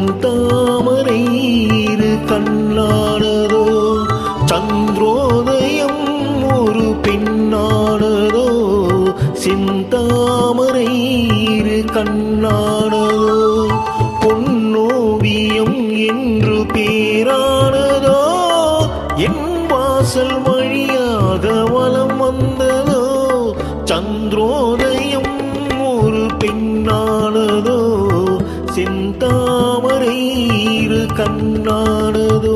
செந்தாமரை இரு கண்ணானதோ சந்திரோதயம் ஒரு பெண்ணானதோ செந்தாமரை இரு கண்ணானதோ பொன்னோவியம் என்று பேரானதோ என் வாசல் வழியாக வலம் வந்ததோ சந்திரோதயம் ஒரு பெண்ணானதோ செந்தாமரை இரு கண்ணானதோ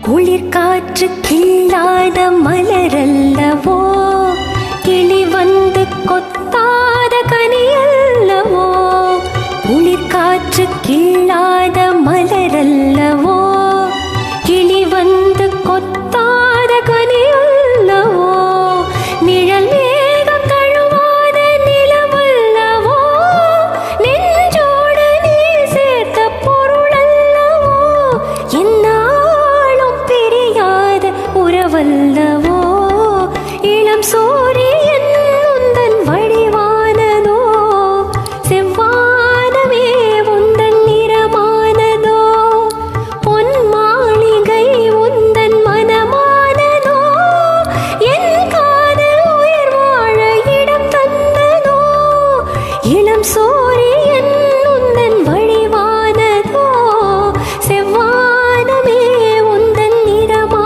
குளிர் காற்று கில்லாத மலரல்லவோ கிளி வந்து கொத்தாத கனியல்லவோ குளிர் காற்று கில்லாத மலரல்லவோ கிளி வந்து கொத்தாத கனியல்லவோ நிழல் மேகம் தழுவாத நிலவல்லவோ நெஞ்சோடு நீ சேர்த்த பொருளல்லவோ என்ன உறவல்லவோ இளம் சூரியன் உந்தன் வடிவானதோ செவ்வானமே உந்தன் நிறமானதோ பொன் மாளிகை உந்தன் மனமானதோ என் காதல் உயிர் வாழ இடம் தந்ததோ இளம் சூரியன் உந்தன் வடிவானதோ செவ்வானமே உந்தன் நிறமா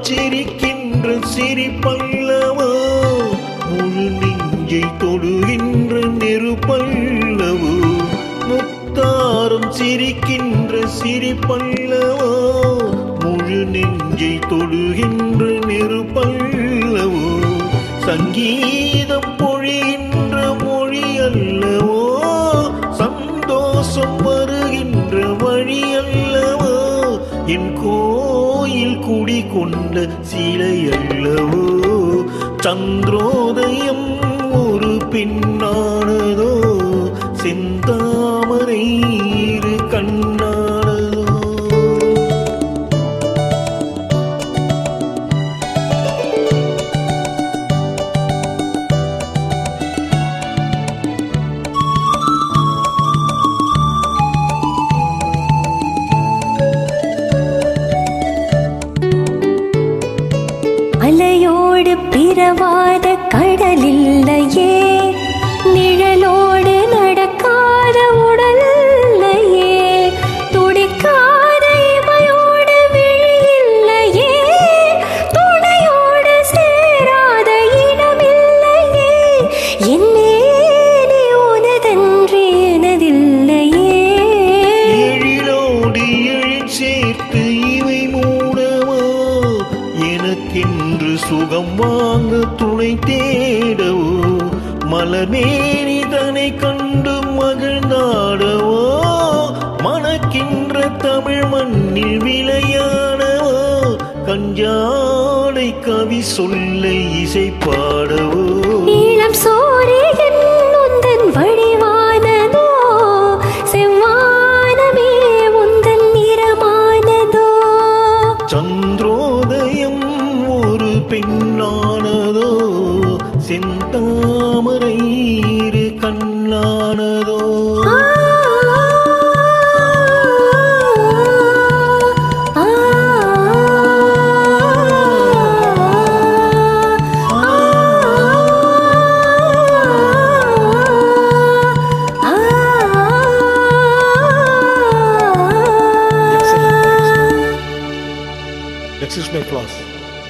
சிரிக்கின்ற சிரிப்பல்லவோ முழு நெஞ்சை தொடுகின்ற நெருப்பல்லவோ முத்தாரம் சிரிக்கின்ற சிரிப்பல்லவோ முழு நெஞ்சை தொடுகின்ற நெருப்பல்லவோ சங்கீதம் பொழிகின்ற மொழி அல்லவோ சந்தோஷம் வருகின்ற வழி அல்லவோ என் கோயில் குடி கொண்ட சிலை அல்லவோ சந்திரோதயம் ஒரு பெண்ணானதோ செந்தாமரை இரு கண்ணானதோ அலையோடு பிறவாத கடலில்லையே நிழலோடு நடக்காத உடல்லையே துடிக்காத இமையோடு விழியில்லையே துணையோடு சேராத இடமில்லையே என்னே நீ உனதன்றி எனதில்லையே எழிலோடு எழில் சேர்த்து இவை மூடவோ எனக்கென்று சுகம் வாங்க துணை தேடவோ மலர்மேனி தனை கண்டு மகிழ்ந்தாடவோ மணக்கின்ற தமிழ் மண்ணில் விளையாடவோ கஞ்சாடை கவி சொல்ல இசை பாடவோ இளம் சூரியன் உந்தன் வடிவானதோ செவ்வானமே உந்தன் நிறமானதோ சந்திரோதயம் ஒரு பெண்ணானதோ செந்தாமரை இரு கண்ணானதோ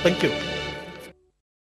தேங்க்யூ.